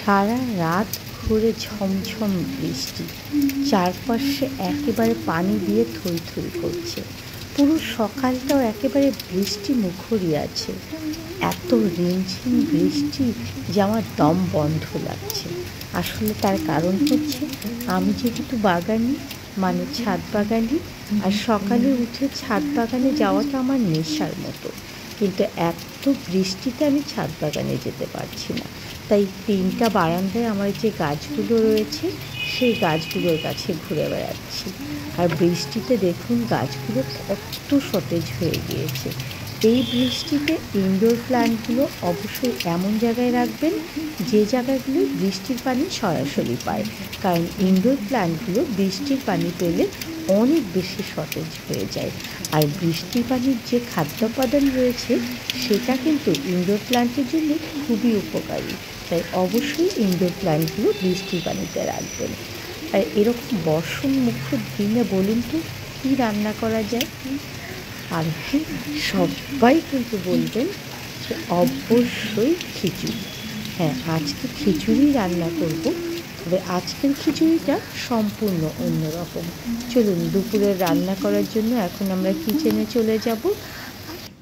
সারা রাত ধরে ঝমঝম বৃষ্টি, চারপাশে একেবারে পানি দিয়ে থই থই করছে। পুরো সকালটাও একেবারে বৃষ্টি মুখরই আছে। এত রিমঝিম বৃষ্টি যে আমার দম বন্ধ লাগছে। আসলে তার কারণ হচ্ছে আমি যেহেতু বাগানি, মানে ছাদ বাগানি, আর সকালে উঠে ছাদ বাগানে যাওয়াটা আমার নেশার মতো। কিন্তু এত বৃষ্টিতে আমি ছাদ বাগানে যেতে পারছি না, তাই 3টা বারান্দায় আমার যে গাছগুলো রয়েছে সেই গাছগুলোর কাছে ঘুরে বেড়াচ্ছি। আর বৃষ্টিতে দেখুন গাছগুলো কত সতেজ হয়ে গিয়েছে। এই বৃষ্টিতে ইনডোর প্ল্যান্টগুলো অবশ্যই এমন জায়গায় রাখবেন যে জায়গাগুলো বৃষ্টির পানি সরাসরি পায়, কারণ ইনডোর প্ল্যান্টগুলো বৃষ্টির পানি পেলে অনেক বেশি সতেজ হয়ে যায়। আর বৃষ্টির পানির যে খাদ্য উপাদান রয়েছে সেটা কিন্তু ইনডোর প্ল্যান্টের জন্য খুবই উপকারী, তাই অবশ্যই ইনডোর প্ল্যান্টগুলো বৃষ্টির পানিতে রাখবেন। আর এরকম বর্ষণ মুখর দিনে বলুন তো কী রান্না করা যায়? আর হ্যাঁ, সবাই কিন্তু বলবেন যে অবশ্যই খিচুড়ি। হ্যাঁ, আজকে খিচুড়ি রান্না করব, তবে আজকের খিচুড়িটা সম্পূর্ণ অন্যরকম। চলুন দুপুরে রান্না করার জন্য এখন আমরা কিচেনে চলে যাব।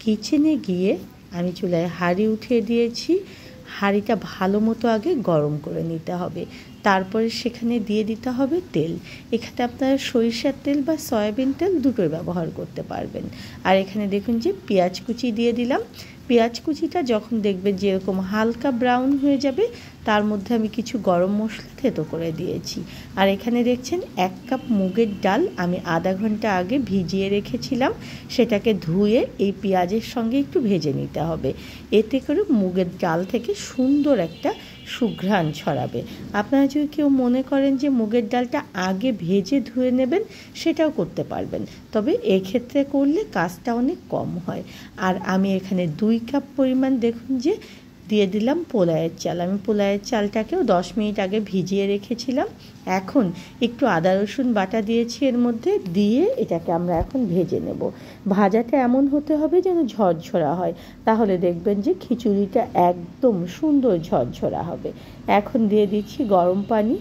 কিচেনে গিয়ে আমি চুলায় হাঁড়ি উঠিয়ে দিয়েছি। হাঁড়িটা ভালো মতো আগে গরম করে নিতে হবে, তারপরে সেখানে দিয়ে দিতে হবে তেল। এখানে আপনারা সরিষার তেল বা সয়াবিন তেল দুটোই ব্যবহার করতে পারবেন। আর এখানে দেখুন যে পেঁয়াজ কুচি দিয়ে দিলাম। পেঁয়াজ কুচিটা যখন দেখবেন যে এরকম হালকা ব্রাউন হয়ে যাবে, তার মধ্যে আমি কিছু গরম মশলা থেতো করে দিয়েছি। আর এখানে দেখছেন 1 কাপ মুগের ডাল আমি আধা ঘন্টা আগে ভিজিয়ে রেখেছিলাম। সেটাকে ধুয়ে এই পেঁয়াজের সঙ্গে একটু ভেজে নিতে হবে, এতে করে মুগের ডাল থেকে সুন্দর একটা সুঘ্রাণ ছড়াবে। আপনারা যদি কেউ মনে করেন যে মুগের ডালটা আগে ভেজে ধুয়ে নেবেন, সেটাও করতে পারবেন, তবে এক্ষেত্রে করলে কাজটা অনেক কম হয়। আর আমি এখানে 2 কাপ পরিমাণ দেখুন যে দিয়ে দিলাম পোলাওয়ের চাল। আমি পোলাওয়ের চালটাকেও 10 মিনিট আগে ভিজিয়ে রেখেছিলাম। এখন একটু আদা রসুন বাটা দিয়েছি এর মধ্যে, দিয়ে এটাকে আমরা এখন ভেজে নেব। ভাজাটা এমন হতে হবে যেন ঝরঝরা হয়, তাহলে দেখবেন যে খিচুড়িটা একদম সুন্দর ঝরঝরা হবে। এখন দিয়ে দিচ্ছি গরম পানি।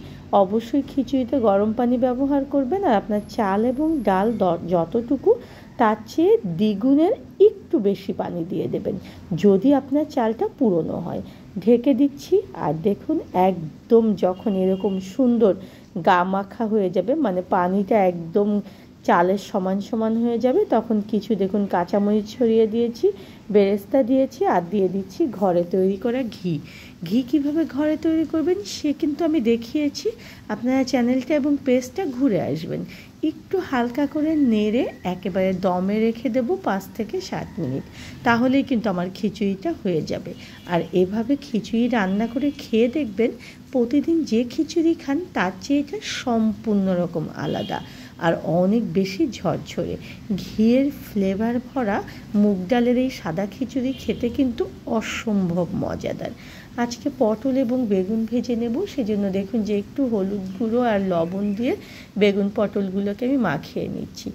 অবশ্যই খিচুড়িতে গরম পানি ব্যবহার করবেন, আর আপনার চাল এবং ডাল যতটুকু তার চেয়ে দ্বিগুণের একটু বেশি পানি দিয়ে দেবেন যদি আপনার চালটা পুরনো হয়। ঢেকে দিচ্ছি, আর দেখুন একদম যখন এরকম সুন্দর গা মাখা হয়ে যাবে, মানে পানিটা একদম চালের সমান সমান হয়ে যাবে, তখন কিছু দেখুন কাঁচামরিচ ছড়িয়ে দিয়েছি, বেরেস্তা দিয়েছি, আর দিয়ে দিচ্ছি ঘরে তৈরি করা ঘি। ঘি কীভাবে ঘরে তৈরি করবেন সে কিন্তু আমি দেখিয়েছি, আপনারা চ্যানেলটা এবং পেজটা ঘুরে আসবেন। একটু হালকা করে নেড়ে একেবারে দমে রেখে দেবো 5 থেকে 7 মিনিট, তাহলেই কিন্তু আমার খিচুড়িটা হয়ে যাবে। আর এভাবে খিচুড়ি রান্না করে খেয়ে দেখবেন প্রতিদিন যে খিচুড়ি খান তার চেয়ে এটা সম্পূর্ণ রকম আলাদা আর অনেক বেশি ঝরঝরে। ঘিয়ের ফ্লেভার ভরা মুগ ডালের এই সাদা খিচুড়ি খেতে কিন্তু অসম্ভব মজাদার। আজকে পটল এবং বেগুন ভেজে নেব, সেজন্য দেখুন যে একটু হলুদ গুঁড়ো আর লবণ দিয়ে বেগুন পটলগুলোকে আমি মাখিয়ে নিচ্ছি।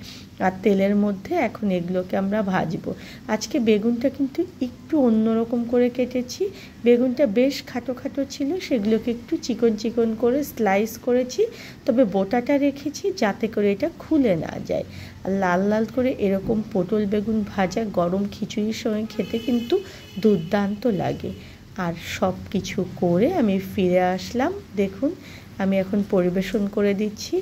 আর তেলের মধ্যে এখন এগুলোকে আমরা ভাজবো। আজকে বেগুনটা কিন্তু একটু অন্যরকম করে কেটেছি। বেগুনটা বেশ খাটো খাটো ছিল, সেগুলোকে একটু চিকন চিকন করে স্লাইস করেছি, তবে বোটাটা রেখেছি যাতে করে এটা খুলে না যায়। আর লাল লাল করে এরকম পটল বেগুন ভাজা গরম খিচুড়ির সঙ্গে খেতে কিন্তু দুর্দান্ত লাগে। আর সব কিছু করে আমি ফিরে আসলাম। দেখুন আমি এখন পরিবেশন করে দিচ্ছি।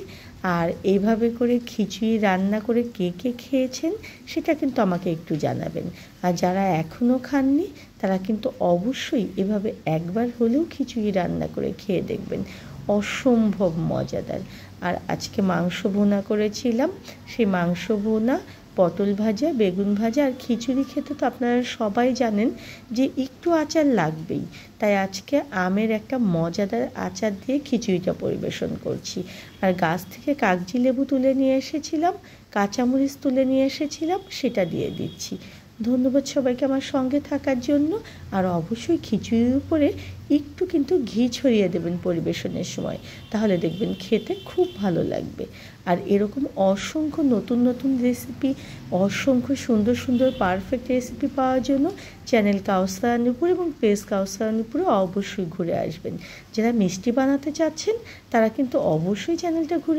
আর এইভাবে করে খিচুড়ি রান্না করে কে কে খেয়েছেন সেটা কিন্তু আমাকে একটু জানাবেন। আর যারা এখনও খাননি তারা কিন্তু অবশ্যই এভাবে একবার হলেও খিচুড়ি রান্না করে খেয়ে দেখবেন, অসম্ভব মজাদার। আর আজকে মাংস ভুনা করেছিলাম, সেই মাংস ভুনা, পটল ভাজা, বেগুন ভাজা আর খিচুড়ি খেতে তো আপনারা সবাই জানেন যে একটু আচার লাগবেই, তাই আজকে আমের একটা মজাদার আচার দিয়ে খিচুড়িটা পরিবেশন করছি। আর গাছ থেকে কাগজি লেবু তুলে নিয়ে এসেছিলাম, কাঁচামরিচ তুলে নিয়ে এসেছিলাম, সেটা দিয়ে দিচ্ছি। ধন্যবাদ সবাইকে আমার সঙ্গে থাকার জন্য। আর অবশ্যই খিচুড়ির উপরে একটু কিন্তু ঘি ছড়িয়ে দেবেন পরিবেশনের সময়, তাহলে দেখবেন খেতে খুব ভালো লাগবে। আর এরকম অসংখ্য নতুন নতুন রেসিপি, অসংখ্য সুন্দর সুন্দর পারফেক্ট রেসিপি পাওয়ার জন্য চ্যানেল কাউসার নূপুর এবং পেজ কাউসার নূপুরে অবশ্যই ঘুরে আসবেন। যারা মিষ্টি বানাতে চাচ্ছেন তারা কিন্তু অবশ্যই চ্যানেলটা ঘুরে